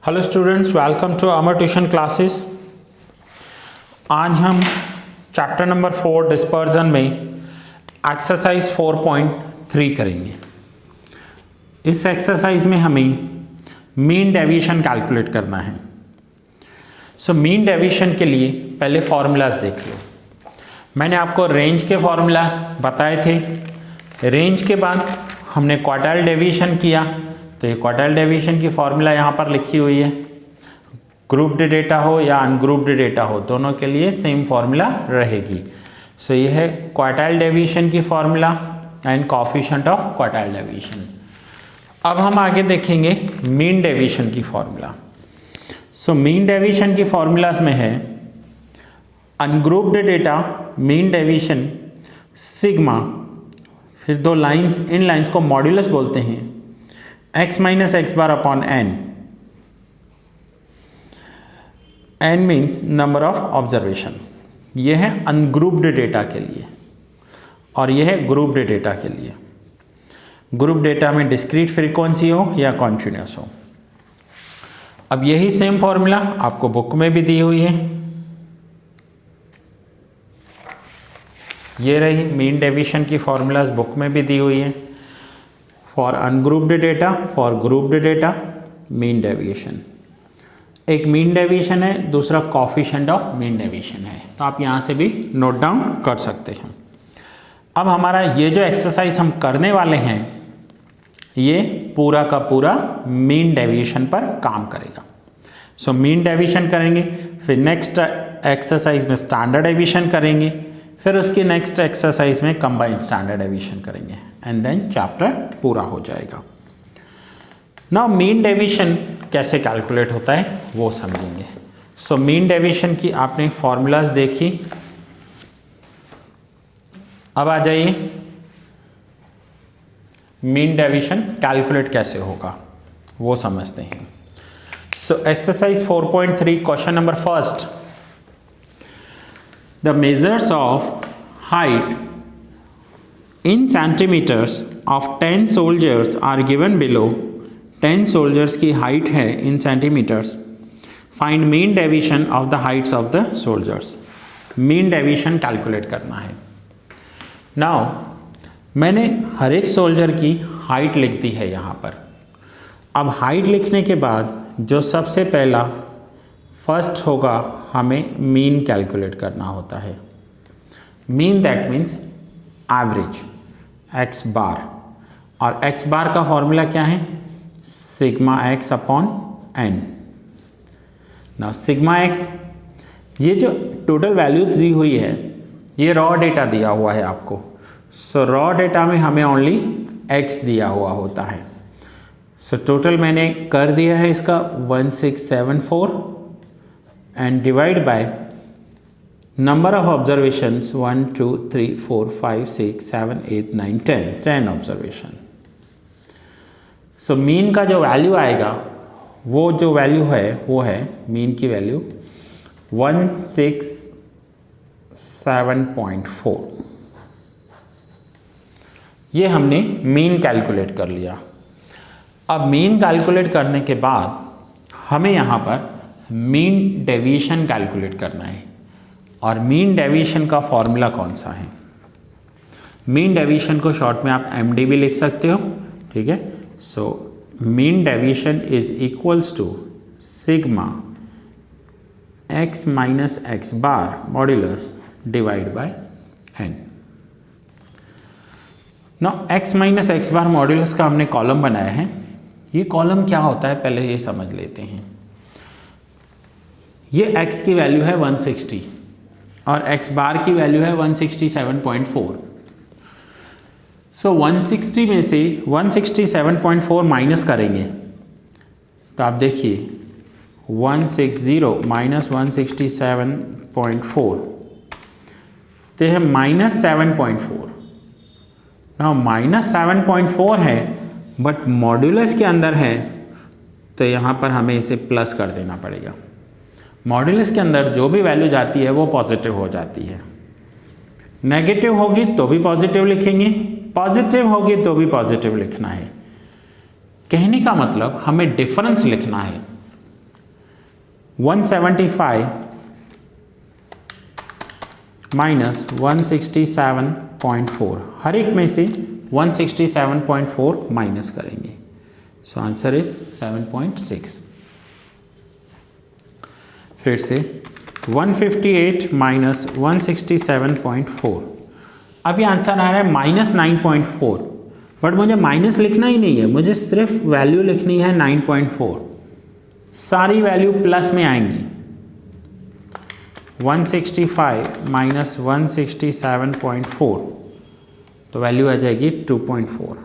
Hello students, welcome to Amar tuition classes. आज हम chapter number 4 dispersion में एक्सरसाइज 4.3 करेंगे। इस एक्सरसाइज में हमें मीन डेविएशन कैलकुलेट करना है। मीन डेविएशन के लिए पहले फॉर्मूलाज देख लो। मैंने आपको रेंज के फॉर्मूलाज बताए थे। रेंज के बाद हमने क्वार्टाइल डेविएशन किया, तो ये क्वार्टाइल डेविएशन की फॉर्मूला यहाँ पर लिखी हुई है। ग्रुप्ड डेटा हो या अनग्रुप्ड डेटा हो, दोनों के लिए सेम फॉर्मूला रहेगी। ये है क्वार्टाइल डेविएशन की formula and coefficient of quartile deviation. अब हम आगे देखेंगे मीन डेविएशन की फॉर्मूला। मीन डेविएशन की फॉर्मूलाज में है ungrouped data mean deviation sigma, फिर दो लाइंस, इन लाइंस को मॉड्यूलस बोलते हैं, x minus x bar upon n। n means number of observation. यह है अनग्रुप्ड डेटा के लिए और यह है ग्रुप्ड डेटा के लिए। ग्रुप डेटा में डिस्क्रीट फ्रीक्वेंसी हो या कॉन्टिन्यूस हो। अब यही सेम फॉर्मूला आपको बुक में भी दी हुई है। ये रही मीन डेविएशन की फॉर्मूलाज बुक में भी दी हुई है। For ungrouped data, for grouped data, mean deviation. एक मीन डेविएशन है, दूसरा कोएफिशिएंट ऑफ मीन डेविएशन है। तो आप यहाँ से भी नोट डाउन कर सकते हैं। अब हमारा ये जो एक्सरसाइज हम करने वाले हैं, ये पूरा का पूरा मीन डेविएशन पर काम करेगा। मीन डेविएशन करेंगे, फिर नेक्स्ट एक्सरसाइज में स्टैंडर्ड डेविएशन करेंगे, फिर उसकी नेक्स्ट एक्सरसाइज में कंबाइंड स्टैंडर्ड डेविएशन करेंगे एंड देन चैप्टर पूरा हो जाएगा। नाउ मीन डेविएशन कैसे कैलकुलेट होता है वो समझेंगे। मीन डेविएशन की आपने फॉर्मूलाज देखी। अब आ जाइए मीन डेविएशन कैलकुलेट कैसे होगा वो समझते हैं। Exercise 4.3 question number first. The measures of height in centimeters of 10 soldiers are given below। 10 soldiers की height है in centimeters। Find mean deviation of the heights of the soldiers। mean deviation calculate करना है। Now मैंने हर एक soldier की height लिख दी है यहाँ पर। अब हाइट लिखने के बाद जो सबसे पहला फर्स्ट होगा, हमें मीन कैलकुलेट करना होता है। Mean that means average x bar, और एक्स बार का फॉर्मूला क्या है? Sigma x upon n. ना सिग्मा एक्स, ये जो टोटल वैल्यू दी हुई है, ये रॉ डेटा दिया हुआ है आपको। रॉ डेटा में हमें ओनली एक्स दिया हुआ होता है। टोटल मैंने कर दिया है इसका 1674 and divide by number of observations 1 2 3 4 5 6 7 8 9 10 observation. Mean का जो वैल्यू आएगा, वो जो वैल्यू है वो है मीन की वैल्यू 167.4। ये हमने मीन कैलकुलेट कर लिया। अब मीन कैलकुलेट करने के बाद हमें यहाँ पर मीन डेविएशन कैलकुलेट करना है। और मीन डेविएशन का फॉर्मूला कौन सा है? मीन डेविएशन को शॉर्ट में आप एमडी भी लिख सकते हो, ठीक है। Mean deviation is equals to sigma x minus x bar modulus divide by n. Now x minus x bar modulus का हमने कॉलम बनाया है। ये कॉलम क्या होता है पहले ये समझ लेते हैं। ये x की वैल्यू है 160 और x बार की वैल्यू है 167.4। 160 में से 167.4 माइनस करेंगे तो आप देखिए 160 माइनस 167.4 तो है -7.4। ना -7.4 है बट मॉड्यूलस के अंदर है, तो यहाँ पर हमें इसे प्लस कर देना पड़ेगा। मॉड्यूलस के अंदर जो भी वैल्यू जाती है वो पॉजिटिव हो जाती है। नेगेटिव होगी तो भी पॉजिटिव लिखेंगे, पॉजिटिव होगी तो भी पॉजिटिव लिखना है। कहने का मतलब हमें डिफरेंस लिखना है 175 माइनस 167.4, हर एक में से 167.4 माइनस करेंगे, सो आंसर इज 7.6। फिर से 158 माइनस 167.4, अभी आंसर आ रहा है माइनस 9.4, बट मुझे माइनस लिखना ही नहीं है, मुझे सिर्फ वैल्यू लिखनी है 9.4, सारी वैल्यू प्लस में आएंगी। 165 माइनस 167.4, तो वैल्यू आ जाएगी 2.4।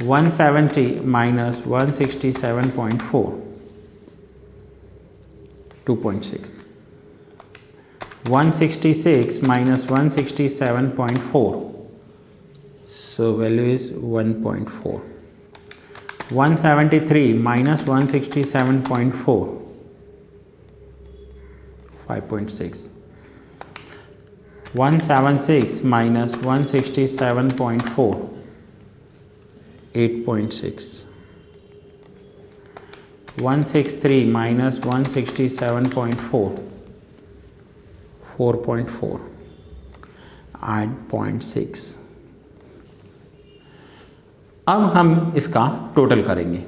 170 minus 167.4, 2.6। 166 minus 167.4, so value is 1.4. 173 minus 167.4, 5.6. 176 minus 167.4, 8.6. 163 minus 167.4, 4.4 and 0.6। अब हम इसका टोटल करेंगे,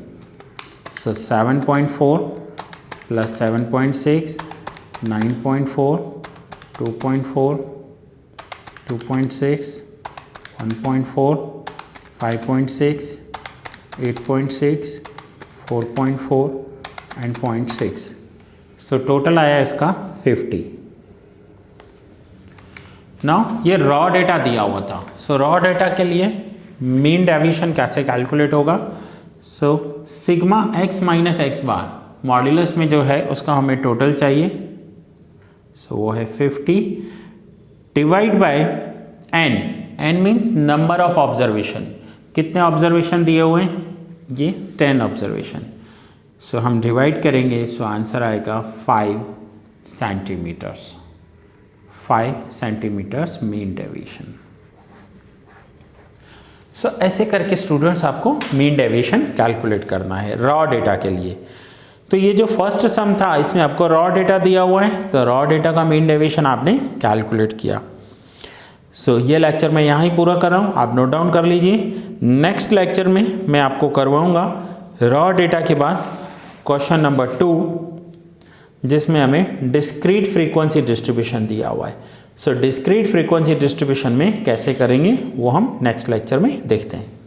सो 7.4 प्लस 7.6, 9.4, 2.4, 2.6, 1.4, 5.6, 8.6, 4.4 एंड 0.6, सो टोटल आया इसका 50। नाउ ये रॉ डेटा दिया हुआ था, सो रॉ डेटा के लिए मीन डेविएशन कैसे कैलकुलेट होगा, so sigma x minus x bar modulus में जो है उसका हमें टोटल चाहिए, सो वो है 50 divide by n, n means number of observation, कितने ऑब्जर्वेशन दिए हुए हैं, ये 10 ऑब्जर्वेशन, सो हम डिवाइड करेंगे, सो आंसर आएगा 5 सेंटीमीटर्स, 5 सेंटीमीटर्स मीन डेविएशन। सो ऐसे करके स्टूडेंट्स आपको मीन डेविएशन कैलकुलेट करना है रॉ डेटा के लिए। तो ये जो फर्स्ट सम था इसमें आपको रॉ डेटा दिया हुआ है, तो रॉ डेटा का मीन डेविएशन आपने कैलकुलेट किया। सो ये लेक्चर मैं यहाँ ही पूरा कर रहा हूँ, आप नोट डाउन कर लीजिए। नेक्स्ट लेक्चर में मैं आपको करवाऊँगा रॉ डेटा के बाद क्वेश्चन नंबर 2, जिसमें हमें डिस्क्रीट फ्रीक्वेंसी डिस्ट्रीब्यूशन दिया हुआ है। सो डिस्क्रीट फ्रीक्वेंसी डिस्ट्रीब्यूशन में कैसे करेंगे वो हम नेक्स्ट लेक्चर में देखते हैं।